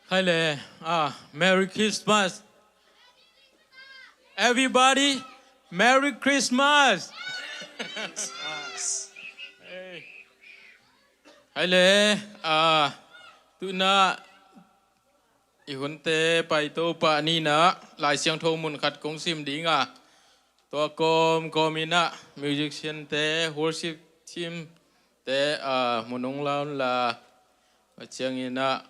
Hi there. Merry Christmas. Everybody, Merry Christmas. Hey. Hi there. Tu na ihunte pai to pa ni na lai siang tho mun khat kong sim ding to komina musician te worship team te munong laun la chiang ina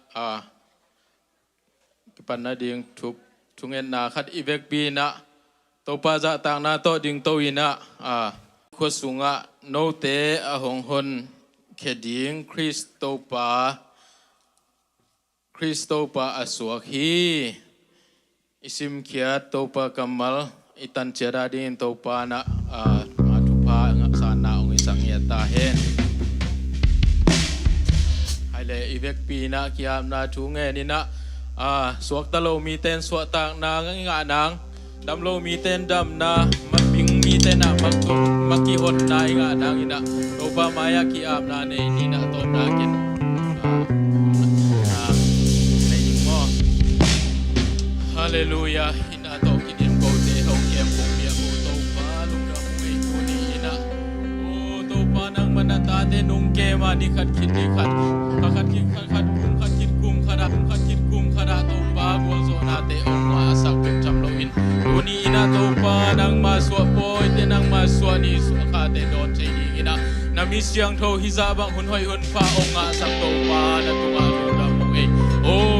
panna ding thuk thungen na khat ivek bi na to pa za tang na to ding to ina khosunga no te hong hon kheding Christopa aswak hi isim kia topa kamal itan cera din topa na matupa sana ong isang yata hen haile ivek pina kiam na tunge ni na suak talo mi ten suak tang na nga nang dam lo mi ten dam na maping mi ten na makihon na nga nang ina topa maya kiam na ni na top na kin Hallelujah, ina to kidim ko te hong kem kong biya ko to pa lung na uwi ko ni ina to pa nang manatate nung kema ni kat kum kada to pa gol zo na te ong asak pek cham lo in ni ina to pa nang maswa po te nang maswa ni su ka te don che ni ina na mi siang tho hizabang hun hoi hun pa ong asak to pa na tu ma lo da mo e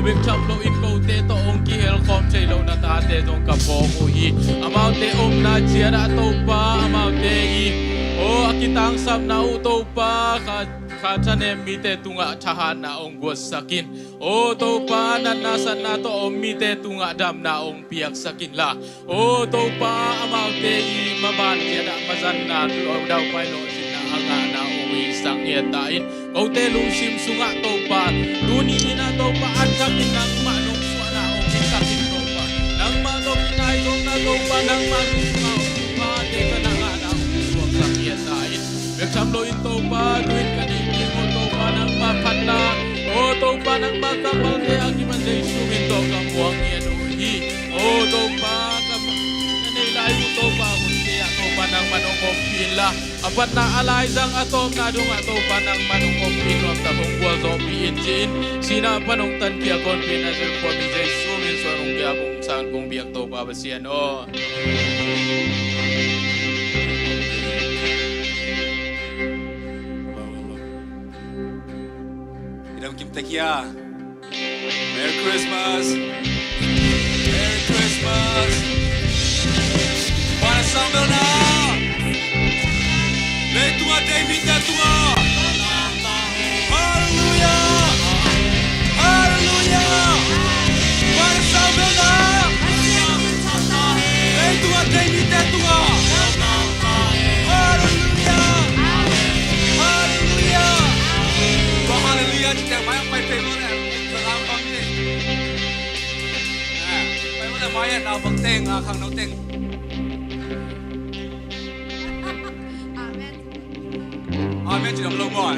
bek cham lo in ko te to ong ki hel kom chei lo na ta te dong ka po mo hi amau te om na chia da to pa amau te i akitang sap na u to pa kha chane mi te tunga thahan na ong gos sakin to pa na san na to om mi te tunga dam na ong piak sakin la to pa amau te i maban chia da mazan na lo dau pai lo sin na anga na ong i sang ye ta in ko te lung sim sunga to pa tu ni ina to pa an sakin nang ma nong swa na ong i sakin to pa nang ma to kinai dong na to pa nang ma tu ma pa te ka na nga na ong swa sang ye ta in bek cham lo in to pa duin ka ni mo to pa nang ma phat na to pa nang ma ka mal te aki man dei su min to ka muang ye do hi to pa ka ni lai to pa mun te to pa nang manong om pila apat na alay zang atom na dung ato pa nang manong om pinom ta kong buwal zombie in sina panong tan kia kon pinasir po mi jay sumin so nung kaya kung saan kong biyak to pa basiyan Idam kim takia. Merry Christmas. Merry Christmas. Para sambal na. Le tua David da tua. Hallelujah. Hallelujah. Para sambal na. Le tua David da tua. Hallelujah. Hallelujah. Hallelujah. Kita banyak pai pelo na. Salam pangte. Pai mana maya na pangteng khang nau teng. Amen chỉ làm lâu ngoài.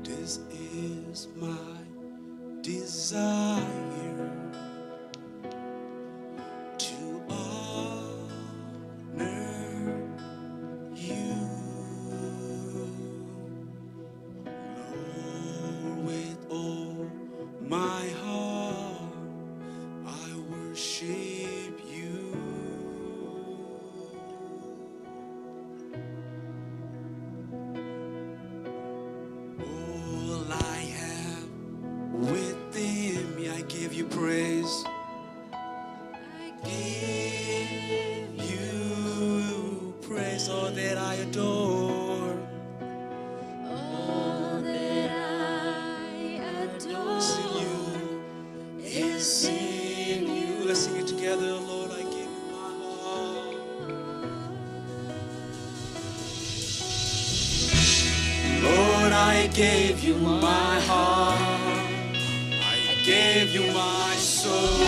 This is my desire to honor you, Lord, with all my heart. I worship you. All I have within me, I give you praise. I give you praise, all that I adore. I gave you my heart. I gave you my soul.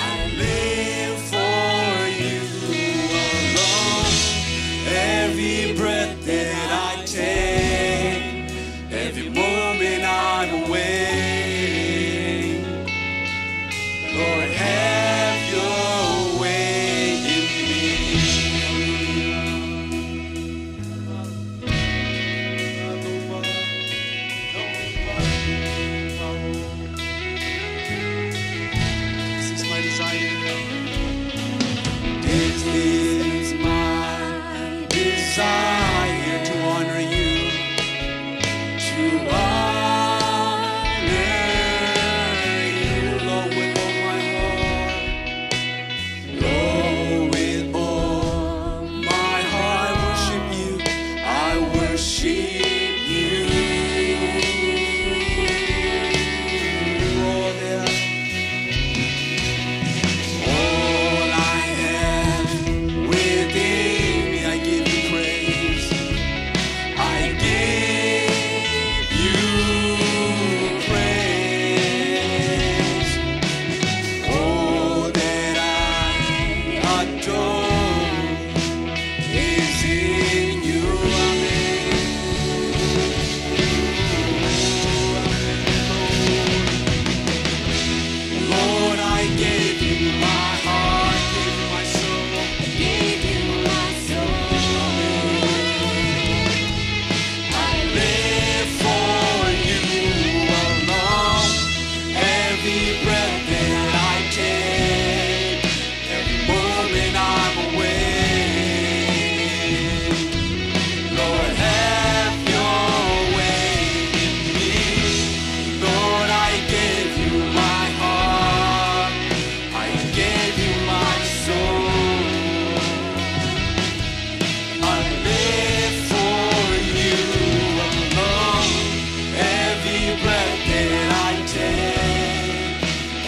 I live for you alone. Every breath that I take, every moment I'm awake. Lord, have your way in me. This is my desire. This is my desire to honor you, to honor you, Lord, with all my heart. Lord, with all my heart, I worship you. I worship you. All that, all I have within me, I give you praise. I give you praise. All that I adore is in you. Lord, I gave you my heart, gave you my soul. I live for you alone. Every breath that I take, every moment I'm awake. Lord, have your way in me. Lord, I gave you my heart. I gave you my soul. I live for you alone. Every breath that I take,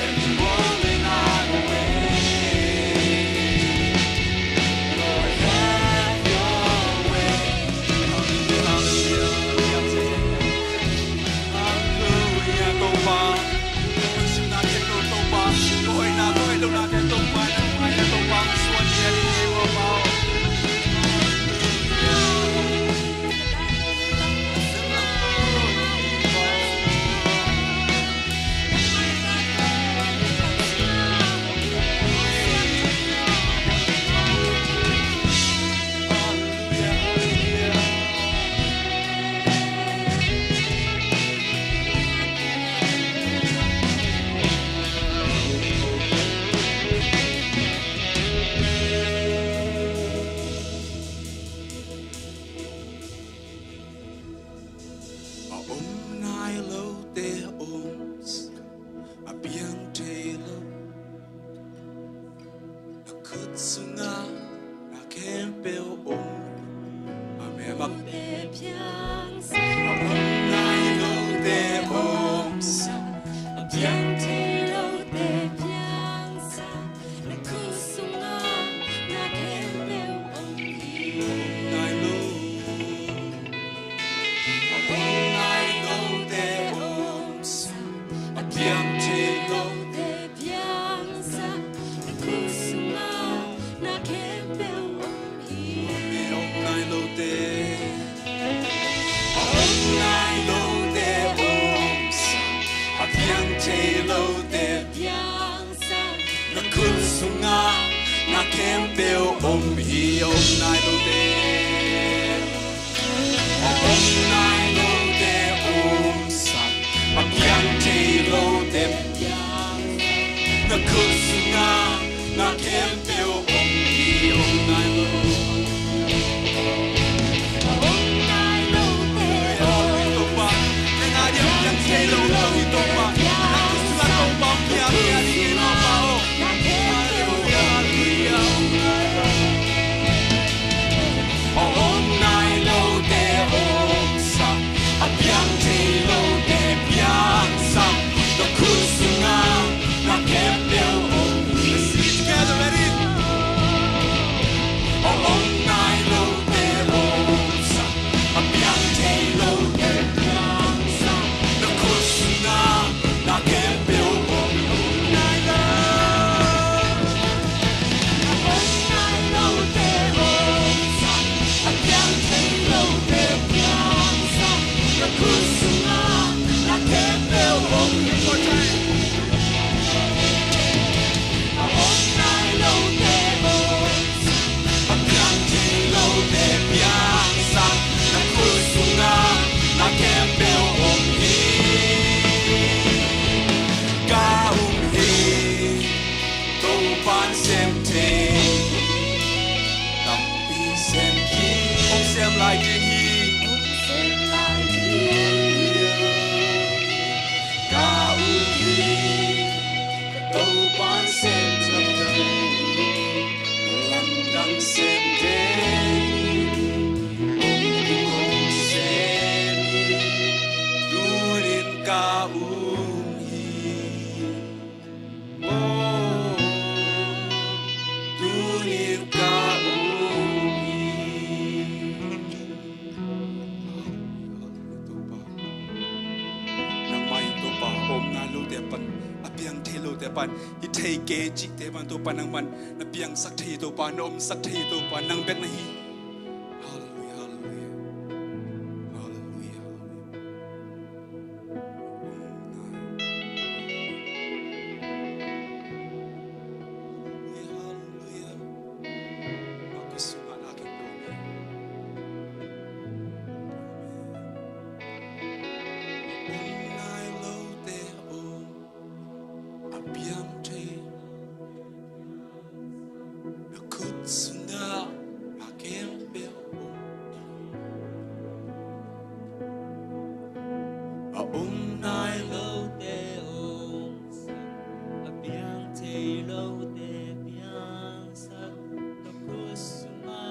every moment I'm awake. Lord, have your way. Hallelujah, hallelujah. Toma. Sina que no toma. Ko'y na ko'y luna que toma. Ay toma suan niya ni mo. Nai lo te oms, a biang te lo, a kutsunga, a kempel om, a memak. Nai lo te oms, a biang te lo. Nai lo. Nai lo te oms, a biang te lo. Nai lo te. Nai lo te oms, a biang te lo te. Na kutsunga, na kempel om hi om nai lo te. Om nai lo te oms, a biang te lo te. Na kutsunga, na kempel om hi om nai lo. Om nai lo te oms, lại thiên hi ca u hi tàu ban xem thầm lần đăng xem đêm ông xem durin ca u durin ca u om na lu te pan apiang the lu te pan I thei ke chi te pan to pan nang man na piang sak thei to pan om sak thei to pan nang bet na hi hallelujah hallelujah hallelujah hallelujah aku sunga na ke do biang te na kut sunga na kem beo a nai lo te a biang te lo te biang sa na kut sunga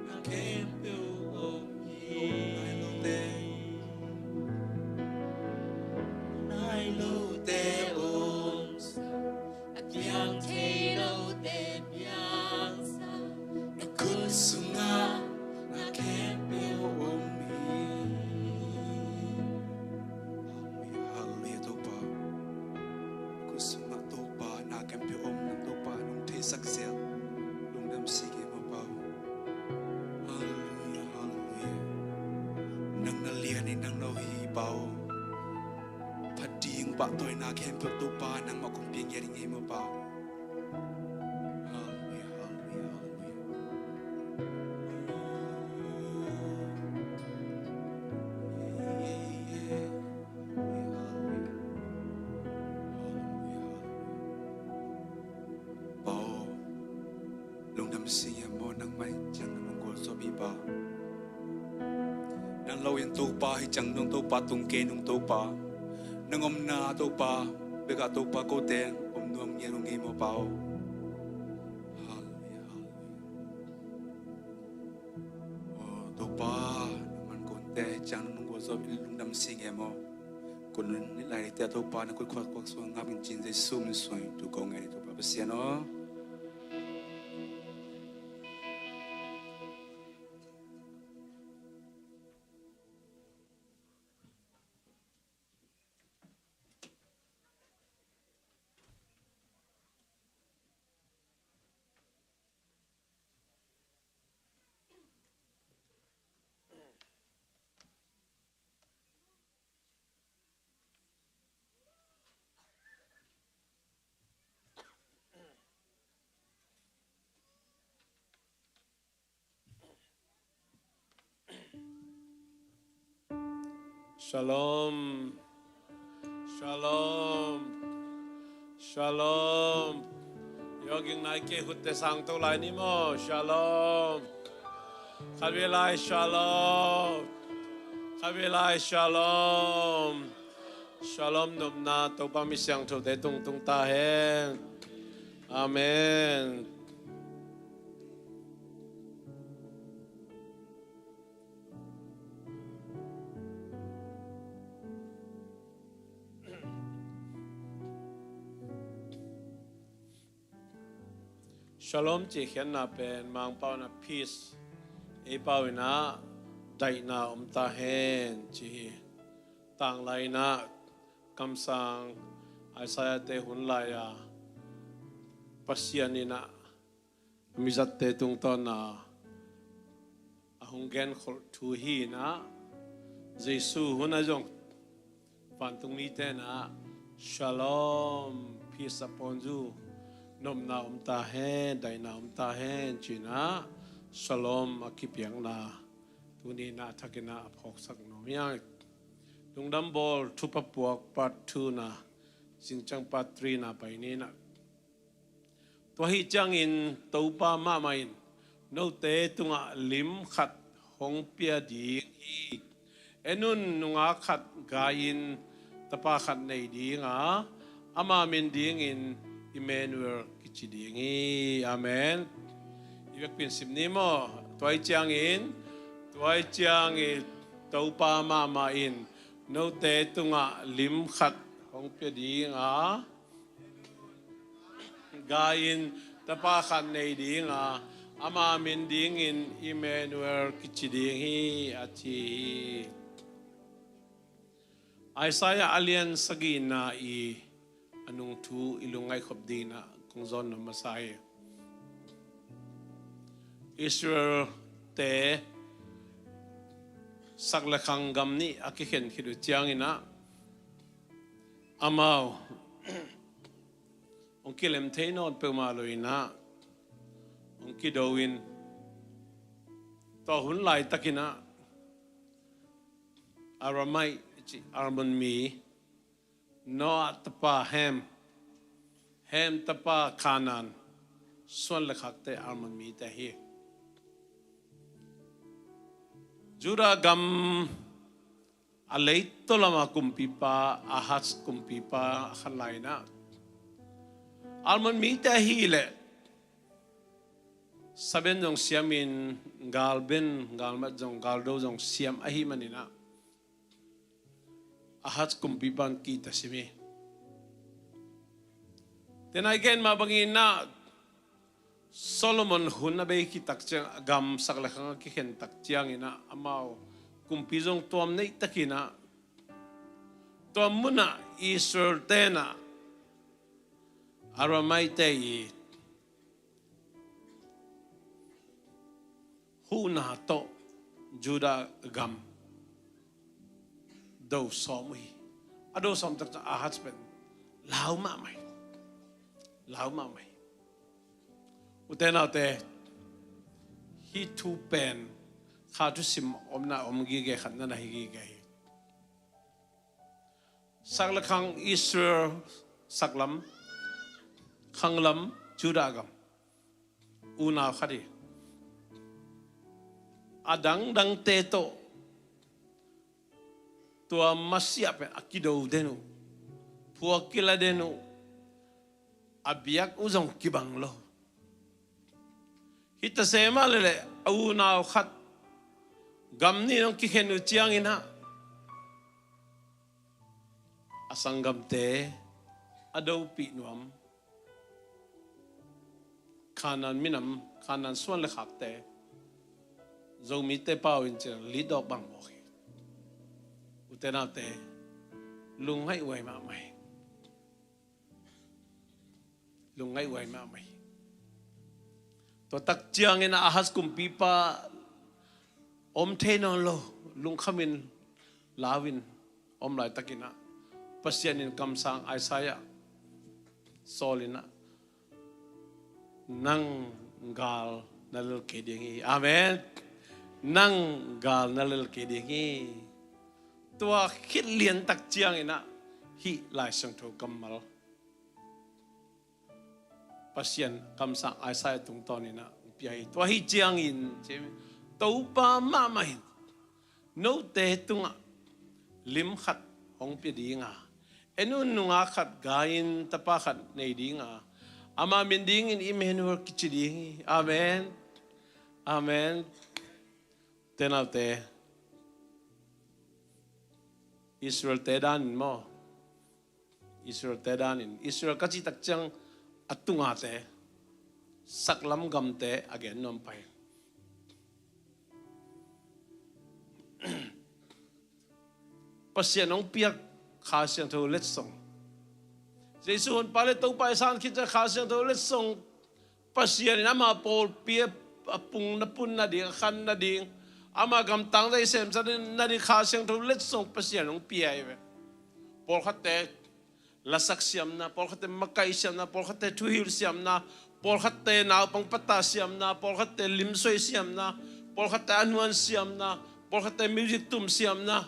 na kem beo nai lo te nai lo te biang te lo te biang sa na kut sunga na kem beo hallelujah to pa kut sunga to pa na kem beo to pa nong te sak sel lung dam si ke ma pa hallelujah hallelujah nang na lia ni nang no hi paoพัดดิงปะตัวนาเข้มเพื่อตัวปานังมาคงเพียงแย่งไงมาเปล่าเปล่าลงดำเสียมอนังไม่จังนังโกลโซบีปานังเรายังตัวปาให้จังนงตัวปาตุงเกนงตัวปาnang om na to pa beka to pa ko ten om nuam nge nong nge mo pao hallelujah oh to pa man kon te chang nong ko so lung dam sing e mo kon ni lai te to pa na ko kwak kwak so ngam in chin je sum so tu ko nge to pa ba sia no Shalom, shalom, shalom. 여기 나이게 후때 상도 라이니모 shalom. 가빌라이 shalom, 가빌라이 shalom. Shalom 넘나 또밤이 샹초 대동동 따행. 아멘. Shalom chỉ khiến là bên mang bao na peace, ấy bao na đại na ta hen chỉ tang lại na cam sang Isaiah te hun lại à pasian na mizat te tung ton na ahung gen khol thu hi na Jesus hun ajong pan tung ni te na shalom peace upon you nom na ta hen dai na ta hen china shalom akipiang na tuni na thakina phok sak no ya lungdam bol thupa puak part 2 na singchang part 3 na pai ni na to hi chang in to pa ma main no te tunga lim khat hong pia di enun nunga khat gain tapa khat nei di nga ama min ding in Emmanuel kichidingi amen ibek pin simni mo tuai chiang in tau pa ma in no te tunga lim khat hong pia di nga gain tapa khat nei di nga ama min ding in Emmanuel kichidingi achi Isaiah alien sagina i anung tu ilungay khobdina kung zon na masay Israel te saklakang gamni akiken kidu tiangina amaw ong kilem te non pumaloina ong kidowin to hun lai takina aramai armon mi no tapa hem tapa kanan son lekhakte armon mi ta hi jura gam alait to lama kumpipa ahas kumpipa khalaina armon mi ta hi le saben jong siamin galmat jong galdo jong siam ahi manina ahat kumpipan kita simi. Then again mabangin na Solomon hun na bay kitak siyang agam saklakang kikentak siyang ina amaw kumpizong tuam na itakina tuam muna Israel tena aramay tayi huna to Juda agam đâu xóm ấy, ở đâu xóm tất cả husband, lão mà mày, u tên nào thế, he too pen, khá chút sim om ghi cái khăn na hi cái, sắc là khang Israel sắc lắm, khang lắm Juda gam, u nào khá đi, adang tê to tua masiap akido denu puakila denu abiak uzong kibang lo hita sema lele au na khat gamni nong kikhenu chiang ina asangam te adau pi nuam kanan suan le khak te zo mi te pau in chen lidok bang mo Utenate lungai wai ma mai to tak chiang ina ahas kumpipa om the no lo lung khamin lawin om lai takina pasianin kamsang Isaiah solina nang gal nalil kedingi amen nang gal nalil kedingi tua khit liền tak chiang ina hi lai sang tho kamal pasien kamsa Isaiah tung ton ina piai tua hi chiang in tau pa ma mai no te tunga lim khat hong pi di nga enun nunga khat gain tapa khat nei di nga ama min ding in Emmanuel kichidi amen tenaute Israel tedanin mo Israel kachi takchang atunga te saklam gam te again nom pai pasien ong piak kha siang tho let song Jesus pale to pa san kitcha kha siang tho let song pasien ama pol pie apung na pun na ding khan na ding ama gam tang dai sem sa na di kha siang tho let song pasien ong piai ve pol khatte lasak siam na pol khatte makai siam na pol khatte thuhil siam na pol khatte naw pang pata siam na pol khatte limsoi siam na pol khatte anuan siam na pol khatte music tum siam na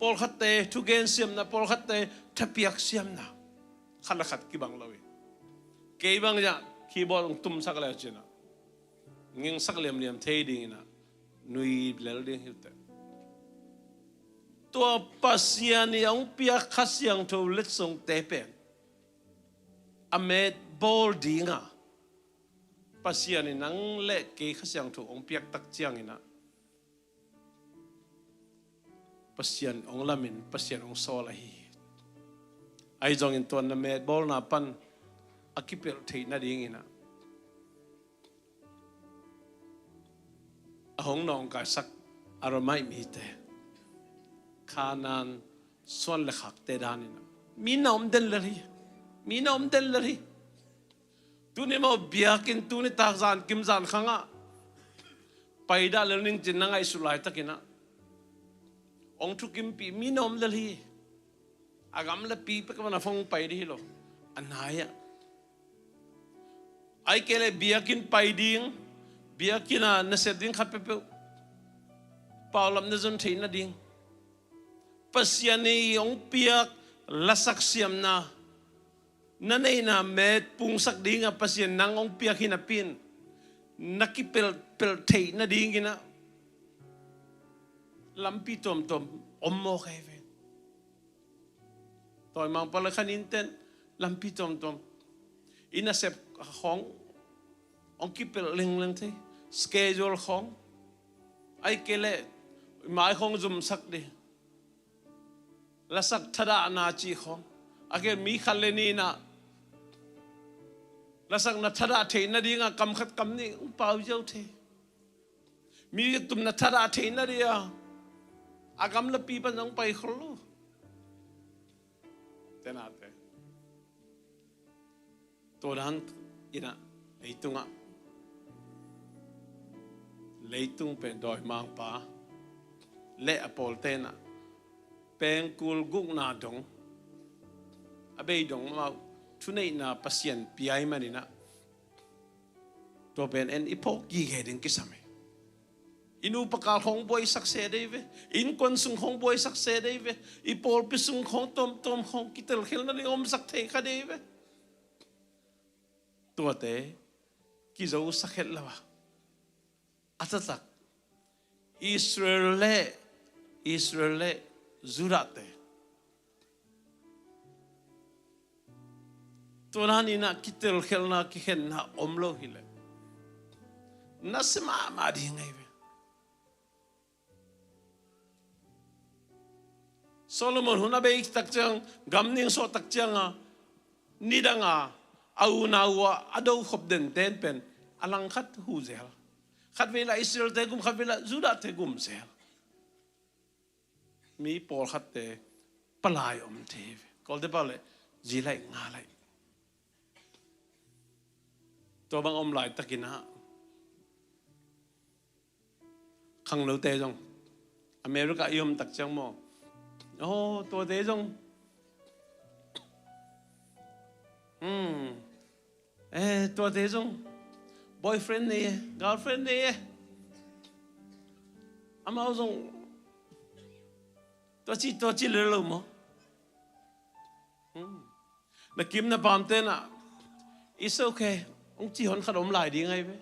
pol khatte thugen siam na pol khatte thapiak siam na khala khat ki bang lawi ke bang ja keyboard tum sakla china nging saklem liam thei ding na นุยเบลเดียงหิวแต่ตัวปัสยานี่องเปียขัดยังทูเล็ดส่งเตเป็นอเมดบอลดีงาปัสยานี่นังเละเกขัดยังทูองเปียตักเจียงอินะปัสยานองลามินปัสยานองโซลาฮีไอจงอินตัวนั้นเมดบอลนาปันอากิเปิลทีน่าดีงินะหงนองกายสักอารมณ์มีแต่ขานันส่วนเล็กเตดานินะมีน้ำเดินเลยมีน้ำเดินเลยตุนี่มาเบียกินตุนี่ตากจานกิมจานขังอ่ะไปได้เลยนิ่งจินนั่งไอสุไลตะกินะองทุกิมปีมีน้ำเลยอากำละปีไปก็มันฟงไปดีหรออันไหนอ่ะไอเกลเบียกินไปดิ้งเบียกินอ่ะนั่นเสดิ้งขัดเปเปเปล่าลำนั่นจนทีนั่นดิ้งปัสยานีองเปียกละสักเสียมนะนั่นเองนะเม็ดปุงสักดิ้งอ่ะปัสยานังองเปียกหินาปินนักกิเปลเทนั่นดิ้งกินะลำปีตอมอมโมเคเวต่อยมังปลาขันอินเทนลำปีตอมอินาเซปขององกิเปลเล็งที่สเกจโอลของไอเกเลหมายของจุ่มสักดีและสักทดานาจีของอาเกมีขันเลนีนะและสักนัทดาเทนดีงากำขัดกำนี่อุปาเจ้าเทมีตุ่มนัทดาเทนดีอ่ะอากำละปีปันต้องไปขลุ่แต่นาเตตัวนั้นอินะเลยตุงอ่ะเลยตุงเป็นดอยมังปาเละอโปลเตนะเป็นกุลกุกนาดงอเบยดงมาทุนในนาปัสยันปีไอมันนี่นะตัวเป็นเอ็นอีพกยี่เกดิงกิสามีอินูปกาลของบอยสักเสได้เวอินควนสุงของบอยสักเสได้เวอีโปลปิสุงของตอมของกิตลเขลนั่นเองสักเทคได้เวตัวเตกิจะอุสักเขลละวะอัตตักอิสราเอลจุรัตเตตัวนั้นนี่นะกิตลเขลนะกิเห็นนะอมโลหิเลนัสมาดีไงเวโซโลมอนหุ่นอาเบย์ตักจังกำนิ่งโซตักจังอ่ะนี่ดังอ่ะเอาหน้าว่าอดขบเดินเต้นเป็นอลังคัดหูเซลคัดเวลาอิสราเอลเตกุมคัดเวลาจูดาเตกุมเซลมีปอลคัดเตปลายอมเทวก็เดปาเลยจีไลงาไลตัวบางอมไหลตะกินะขังเหลวเตจงอเมริกายอมตักจังมอโอ้ตัวเตจงตัวเตจง boyfriend นี่ girlfriend นี่อามาจงตัวจีเลลมั้งนักกิมนับปามเต้นอ่ะ it's okay องจีหอนขนมหลายดีไงเว้ย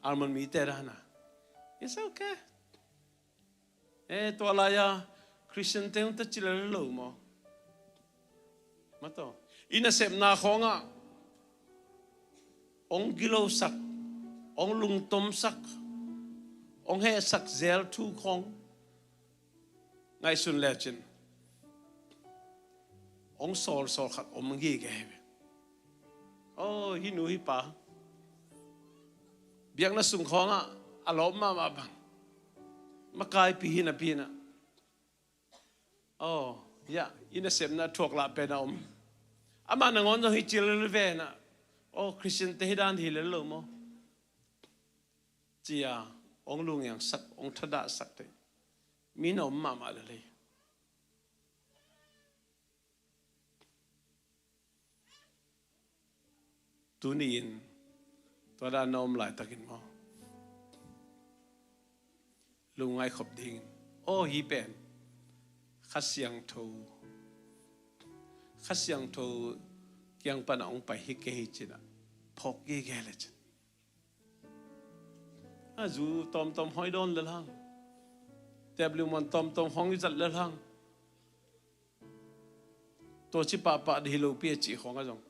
อามันมีแต่ละนะ it's okay ตัวอะไรอ่ะคริสเตียนเต้นตัวจีเลลมั้งมาต่ออินเสพนาของอ่ะองกิโลสักองลุงต้มสักองเฮสักเซลทูของไงสุนเลจินองโซลขัดอมงี้แกโอ้ฮินูฮิปาเบียงน่ะสุงของอ่ะอารมณ์มาบังมากายปีนะโอ้ยะอินเสพน่ะถูกละเป็นอมอามาหนังอนจะฮิจิลเลเวนะโอ้คริสเตียนเตฮิดานฮิเลลโมจียองลุงอย่างสักองทดาสักเตมีนอมมาเลยตุนีนตัวดานอมหลายตะกินมอลุงไงขบดิ้งโอ้ฮีเป็นขัดเสียงทูยังปนองไปฮิเกฮิจินะพกยี่แกเลยจ้ะ dù tôm hói đôn lên hăngแต่บลูมันตอมห้องที่จัดเลือดหังตัวชิปะปะที่เราเปียจีของกันจง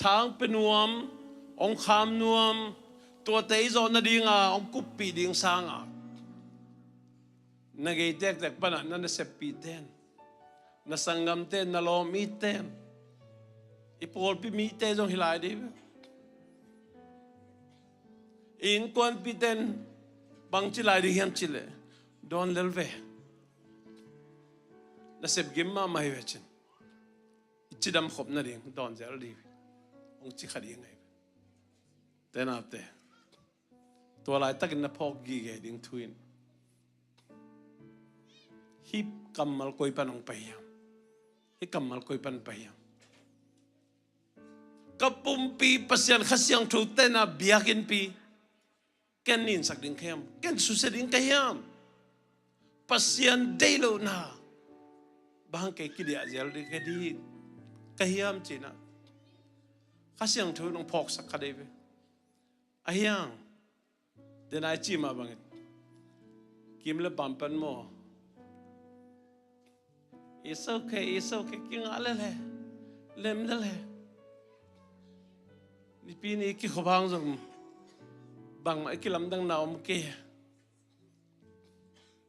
ทางเป็นนวมองคามนวมตัวเตยโซนดีงาองกุปปีดิ่งสางอ่ะนักเตะปนันนั่นเสพปีเต้นนักสังกัมเต้นนักลมมีเต้นอีพอลปีมีเต้นจงฮิลายดีอินควันปีเต้นบางจิลายดีเฮียมจิเลโดนเลลเวนักเสพกิมมาไม่เวชินจิดำขบนั่นเองโดนเจอดีองจิขัดยังไงแต่นับแต่ตัวลายตักนับพอกกีเกดิ้งทวินฮิปกำมัลคอยปันองไปยามฮิกำมัลคอยปันไปยามกับปุ่มปีปัสยันขัดยังถูกเต้นนับเบียกินปีแกนินสักดิ้งขยามแกนสุเสดิ้งขยามปัสยันเดโลนาบางแกคิดอยากจะดิ้งแกดีขยามจีน่ะขัดยังถูกน้องพอกสักคดีไปอายังเดินไอจีมาบังกิมเลปัมปันโม it's okayกิงอะไรเลยเล่มเลยนี่ปีนี้กี่ขบางจงบางไม่กี่ลำดังนาวมเกย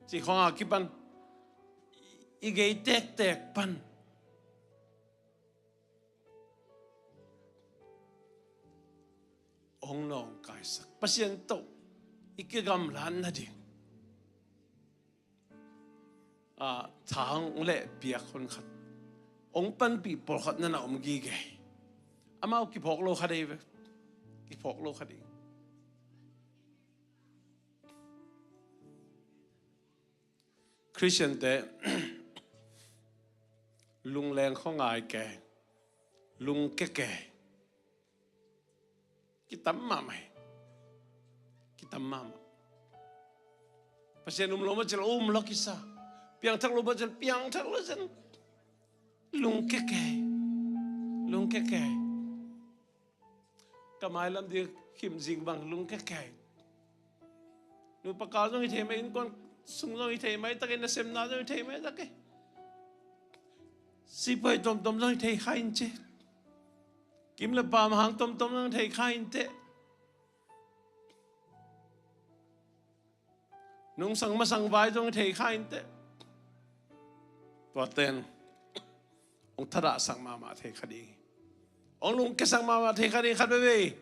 จีของอากิปันอีเกยแตกปันองน้องกายสักปัสยันโตอีกกำลังนั่นเองทางเละเปียกคนขัดองปันปีปลขัดนั่นเอามกีเกยอามากี่พกโลขัดเองกี่พกโลขัดเองคริสเตียนแต่ลุงแรงข้องายแกลุงแก่กิตามมาไหมกิตามมาpasien lom macam lo kisah piang tak lo macam piang tak lo macam lung keke kamai lam dia kim jing bang lung keke nu pakal jong ithei mai in kon sung jong ithei mai takin na sem na jong ithei mai takin si pai tom jong ithei khain che kim le pam hang tom jong ithei khain te nung sang masang vai jong thei khain te to ten ong thara sang ma thei khadi ong lung ke sang ma thei khadi khat be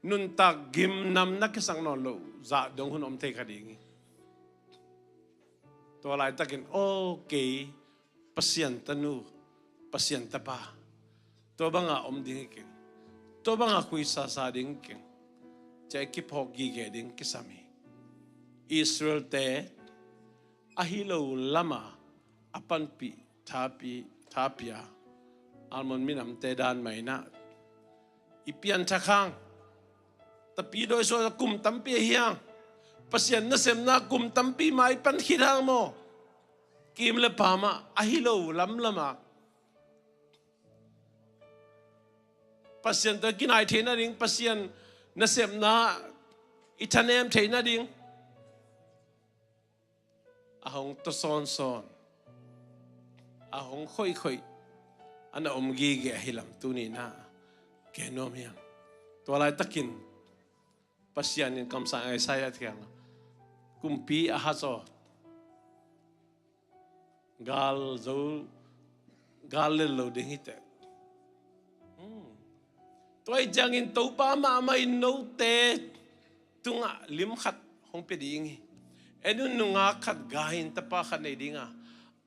nun ta gim nam na ke sang non lo za dong hun om thei khadi to lai takin okay pasien tanu pasien ta pa to banga om ding ke to banga kui sa ding ke chai ki phok gi ge ding ke sami Israel te ahilo lama apan pi tapia almon minam te dan mai na ipian thakang tapi doi so kum tampi hiang pasien na sem na kum tampi mai pan khirang mo kim le pama ahilo lama pasien ta kinai thena ding pasien na sem na itanem thena ding ahong to son ahong khoi ana omgi ge hilam tuni na kenom yang to lai takin pasian in kam sa ai saya thiang kumpi ahaso gal le lo ding hite toy jangin to pa ma mai no te tunga lim khat hong pe ding enun nunga khat gahin tapa khat nei dinga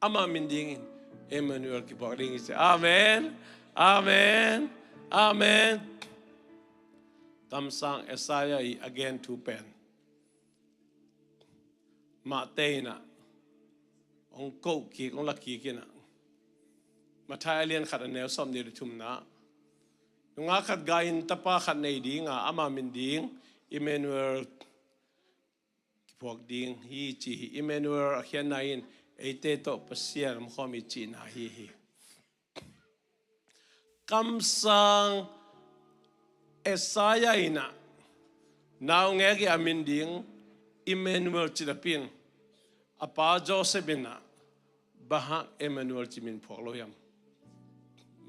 ama min dingin Emmanuel ki boring ise amen tamsang Isaiah again to pen ma teina ong ko ki ong laki kina ma thai alien khat anel som ni thum na nunga khat gahin tapa khat nei dinga ama min ding Emmanuelพวกดิ้งฮีจีอิเมนูเอลเขียนนายน์ไอเตโตปัสเซียมข้อมีจีนาฮีคำสั่งเอสายาอินะ nào nghe cái amin ding Emmanuel chilapin apa Josephina bahang Emmanuel chimin phok loyam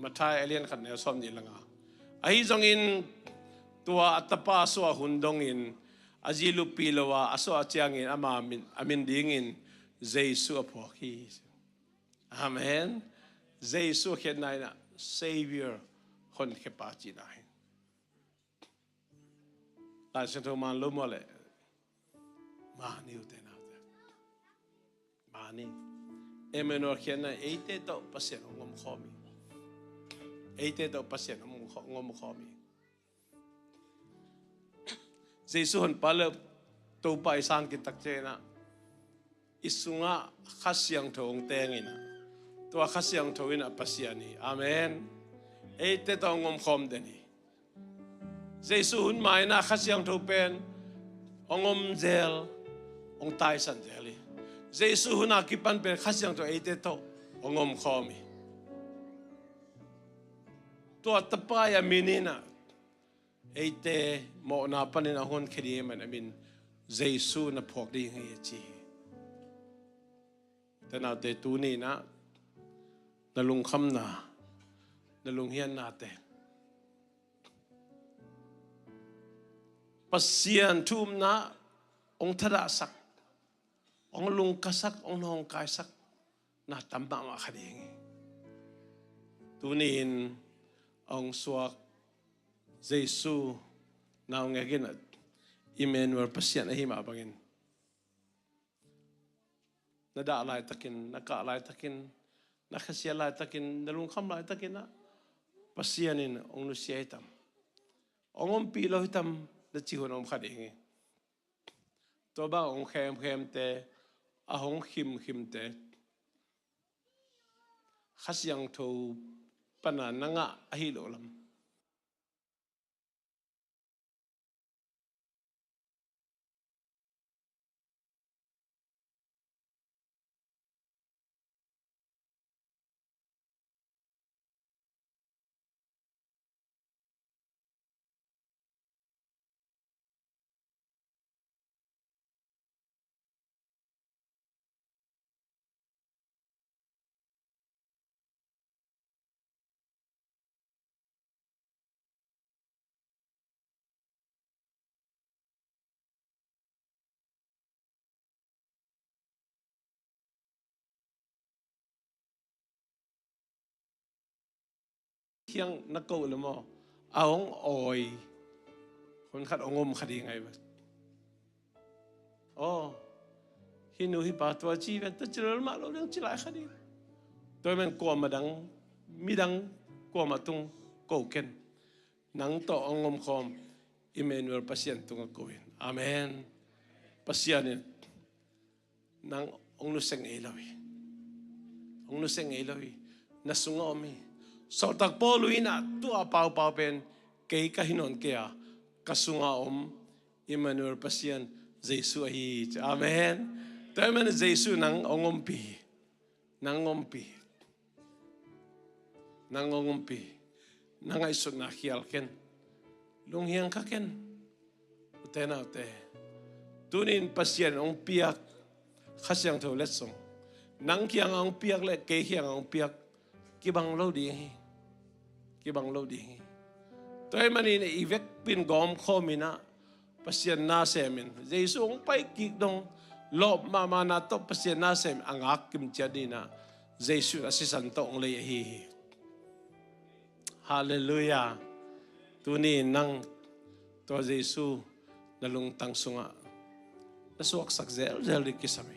mathai alien khat ne som ni langa ahi jong in tua atapa so hundong in azilu pilowa aso achiang in ama amin ding in Jesus phok hi amen Jesus khen nai na savior hon ke pa chi nai la se to man lo mo le ma ni u te na ma ni Emmanuel khen na eite to pasien ngom khomi eite to pasien ngom khomi Jesus hon pala to pai sang ki tak che na isunga khasyang thong tengina to khasyang thoina pasiani amen eite to ngom khom deni Jesus hun mai na khasyang tho pen ongom zel ong tai san zeli Jesus hun akipan pen khasyang tho eite to ongom khomi to tapaya minina eite mo na panina hon khedi man amin Jesus na phok ding hi chi tana te tu ni na nalung kham na nalung hian na te pasian thum na ong thada sak ong lung kasak ong nong kai sak na tamba ma khading tu nin ong suak Jesus na ong agin Emmanuel pasian ahi ma bangin nada lai takin naka lai takin nakhasia lai takin nalung kham lai takin na pasianin ong nu siai tam ongom pi lo hitam na chi hon om khading to ba ong khem te a hong khim te khasiang tho pana nanga ahi lo lam hiang nako le mo aong oi kon khat ongom khadi ngai ba oh hinu hi pa to chi ven ta chirol ma lo dang chilai khadi toy men ko madang midang ko matung ko ken nang to ongom khom Emmanuel pasien tung ko in amen pasian nang ong nu seng elawi ong nu seng elawi na sungomi so tak poluina tu apau pau pen kei ka hinon kea kasunga Emmanuel pasian Jesus hi amen tamen Jesus nang ongompi nang ai sut na khial ken lung hiang ka ken utena te tunin pasian ong piak khasyang tho lesong nang kiang ong piak le ke hiang ong piak kibang lo di toy mani ne ivek pin gom khomina pasien na semin Jesus ong pai ki dong lo mama na to pasien na sem angak kim chadina Jesus asisan to ong le hi hallelujah tuni nang to Jesus nalung tang sunga nasok sak zel di kisame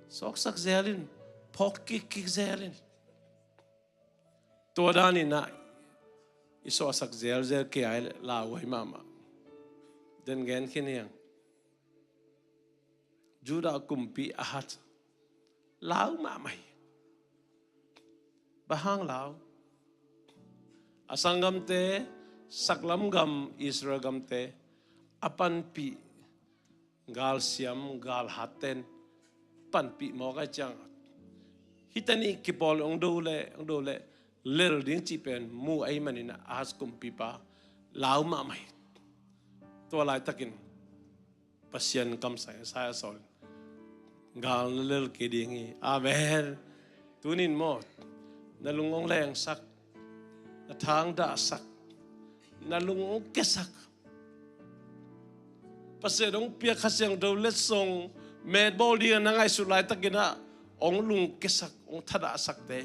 sok sak zelin phok ki zelin to dani na iso sak zel ke ai la wai mama den gen khiniang juda kumpi ahat lau ma mai bahang lau asangam te saklam gam Israel gam te apan pi gal siam gal haten pan pi mo ka chang hitani kipol ong dole lel ding chi pen mu ai manina as kum pi pa lau ma mai ตัวลายตะกินปัสยันกำใส่สายสอลกาลเลลเกดีงี้อาเมนตัวนินหมดนั่นลุงองแรงสักนั่นทางด่าสักนั่นลุงองเกสักปัสยันองเปียขัดยังดูเล็ดทรงเมดบอลดีนั่งไงสุดลายตะกินนะองลุงเกสักองทัดาสักเตะ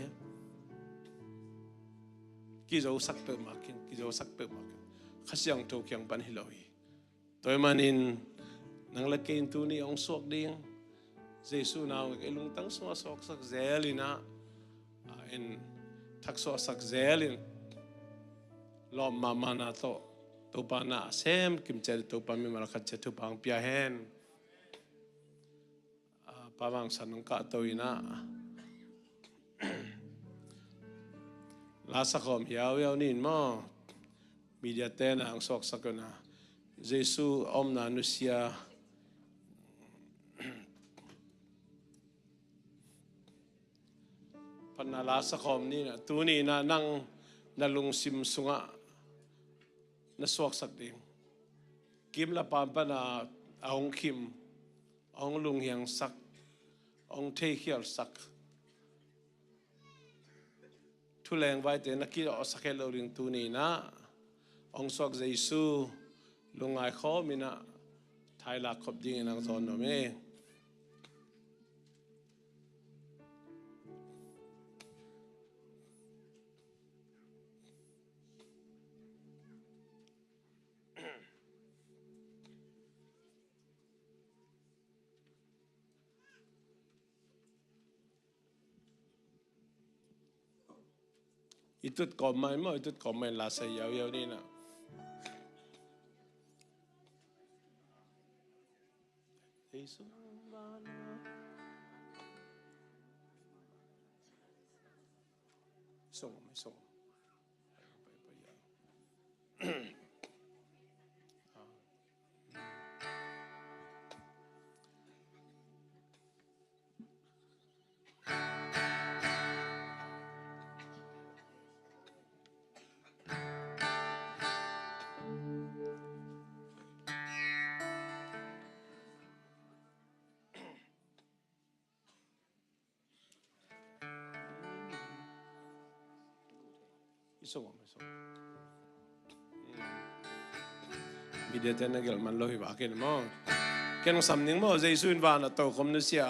กิจวัตรสักเปิดมากินกิจวัตรสักเปิดมากินขัดยังโจกยังปันฮิโลฮีตัวมันอินนังเล็กกินตัวนี้องสวกดิ้งเจสุนาวไอ้ลุงตั้งสวกสักเซลินะอินทักสวกสักเซลินลอมมานาโตตัวปานาเซมกิมเจริตัวปามีมาลคัดเจตุปังพิอาเฮนปาวังสันงกะตัวอินะลาสักคมเหี่ยวนี่มั้งมีเดียเตนะองสวกสักนะเจสุอมนานุเซียพันนาลาสักคมนี่นะตัวนี้นะนั่งนาลุงซิมสุงะนัสวกสักดิ่งกิมละปามปนาองคิมองลุงเฮียงสักองเทเขียลสักทุเลงไว้แต่นักกีฬาสักเฮลลิงตัวนี้นะองสวกเจสุลุงไอข้อมินะไทยลักขบดิ่งนักจอนโนเมอีตุดก่อไม่เมื่ออีตุดก่อไม่ลาเสียาวๆนี่นะส่งไม่ส่งส่งไม่ส่งมีเดียเตนเกลมันโลหิบากินมั้งแค่น้องสำเนียงมั้งเจสุอินวานะโตคอมนุเซีย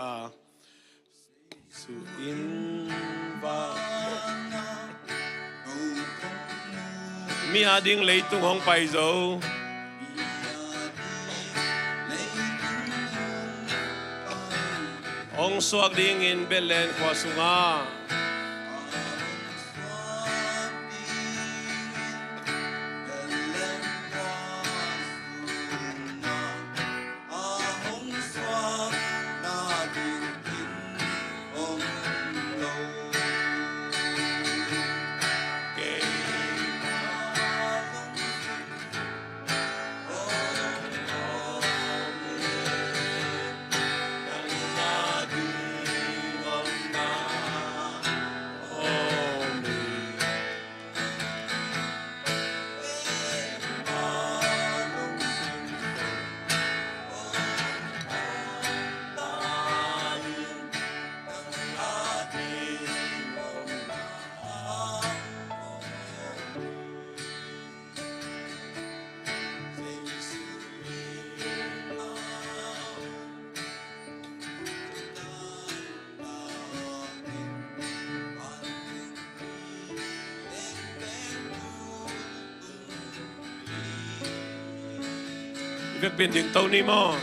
สุอินวามีอาดิ้งเลยตุงห้องไปโจองสวกดิ้งอินเบลเลนควาสุงาเลือกเป็นถึงเต้านี่มั้ง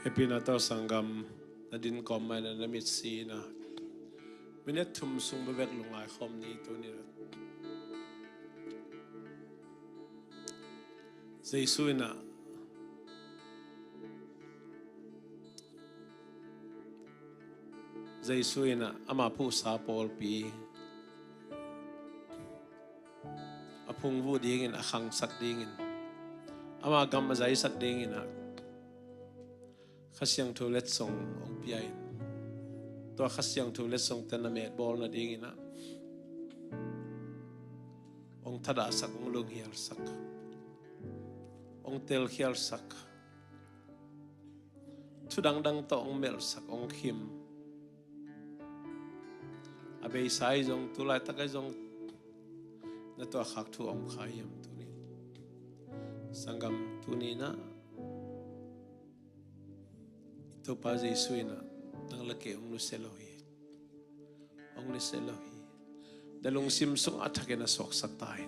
Epinato sanggam na din komen na namit si na minet tumsung bebek lungai khom ni tu ni Jesu na ama pu sa pol pi apung vu dingin akhang sak dingin ama gam azai sak dingin na khasyang thu let song ong piai to khasyang thu let song tan me bol na ding ina ong thada sak ong lung hial sak ong tel hial sak thudang dang to ong mel sak ong khim abe sai jong tu lai takai jong na to khak thu ong khayam tu ni sangam tu ni na to pa Jesu na nang laki ong nuselohi dalung simsung atake na sok saktain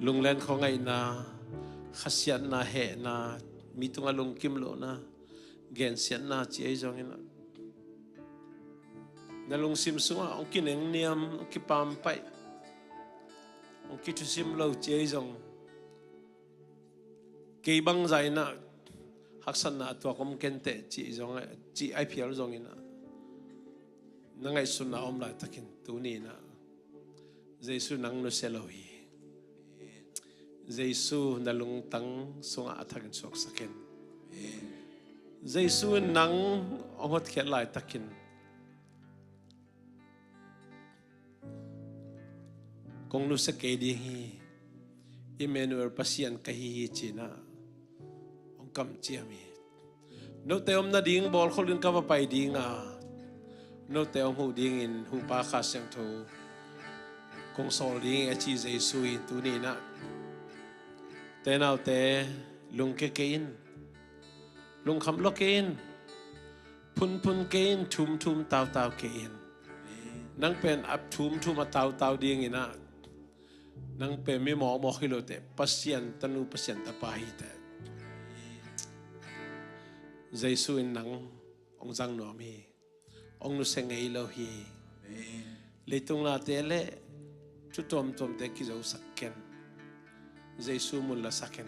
lunglen ko ngai na khasian na he na mitunga lung kimlo na gensian na chi ai jong ina dalung simsung ong kineng niam kipam pai ong kitu simlo chi ai jong kei bang zai na haksan na tua kom kente chi zong chi IPL zong ina nangai sun na om lai takin tu ni na Jesu nang no selohi Jesu nalung tang sunga athakin sok saken Jesu nang ongot khet lai takin kong nu se ke di hi Emmanuel pasien kahi china kam chiami no te om na ding bol kholin ka pai ding a no te om hu ding in hu pa kha sang tho kong sol ding a chi Jesu in tu ni na te nau te lung ke in lung kham lo ke in pun ke in thum tau ke in nang pen ap thum a tau ding ina nang pe mi mo khilote pasien tanu pasien ta pa hi te Jesu in nang ong jang no mi ong nu seng ei lo hi leitung la te le chu tom te ki zo sakken Jesu mun la sakken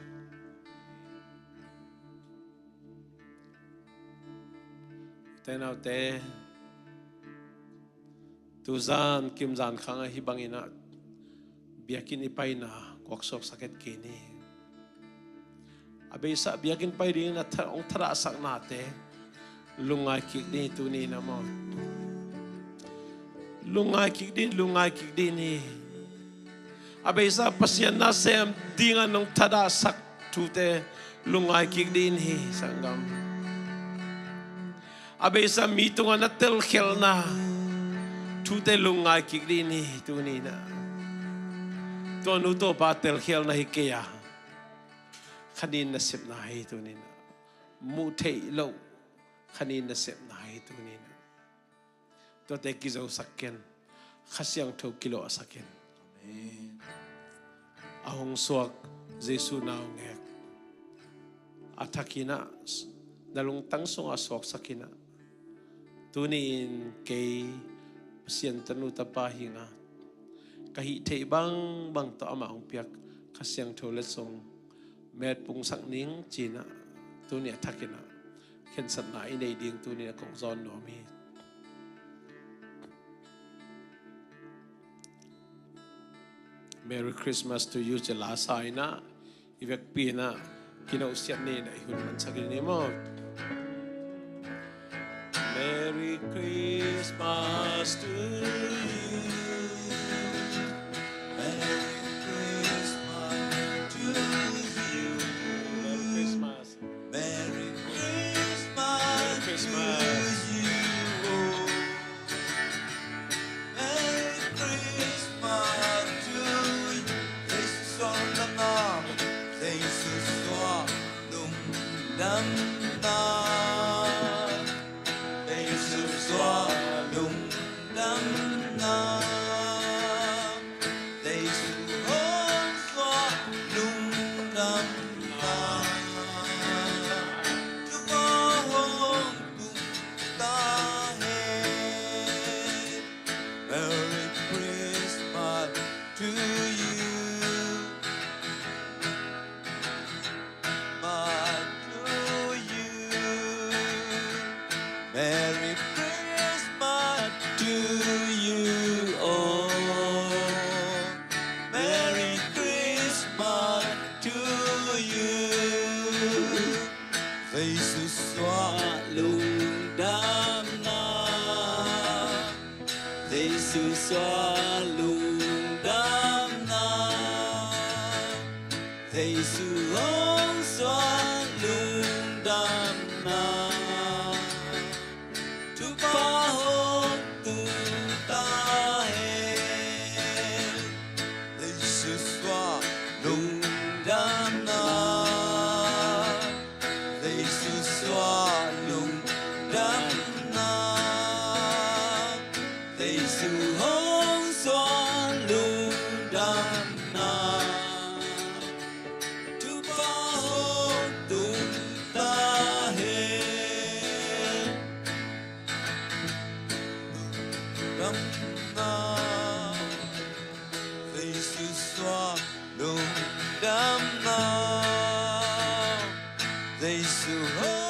te nau te tu zan kim zan khang hi bangina biakin ipai na workshop saket kini abe sa biakin pai ring na ong thara sak na te lungai ki ni tu ni na mo lungai ki di ni abe sa pasien na sem dinga nong thada sak tu te lungai ki di ni sangam abe sa mi tu na tel khel na tu te lungai ki di ni tu ni na to nu to pa tel khel na hi ke ya khanin na sep na hi tu ni na mu thei lo khanin na sep na hi tu ni na to te ki zo sakken khasyang tho kilo sakken amen ahong suak Jesu naw nge athakina dalung tang song asok sakina tunin kay pasien tanu tapahinga kahi thei bang to ama ong piak khasyang tho le song met pung sak ning china tu ni thakina khen sat na i nei ding tu ni kong zon no mi Merry Christmas to you jela sai na ivek pi na kino siat ni na hun man sakin ni mo Merry Christmas to you Thầy sự xóa lùng đam na Thầy sự xóa lùng đam na Thầy sự hông xóa lùng đam na Tu pa hông tu ta he Thầy sự xóa lùng đam na Thầy sự xóa lùng đam na Thầy sự hông xóa lùng đam na Tu pa hông tu ta he đam na Thầy sự xóa lùng đam na Thầy sự hông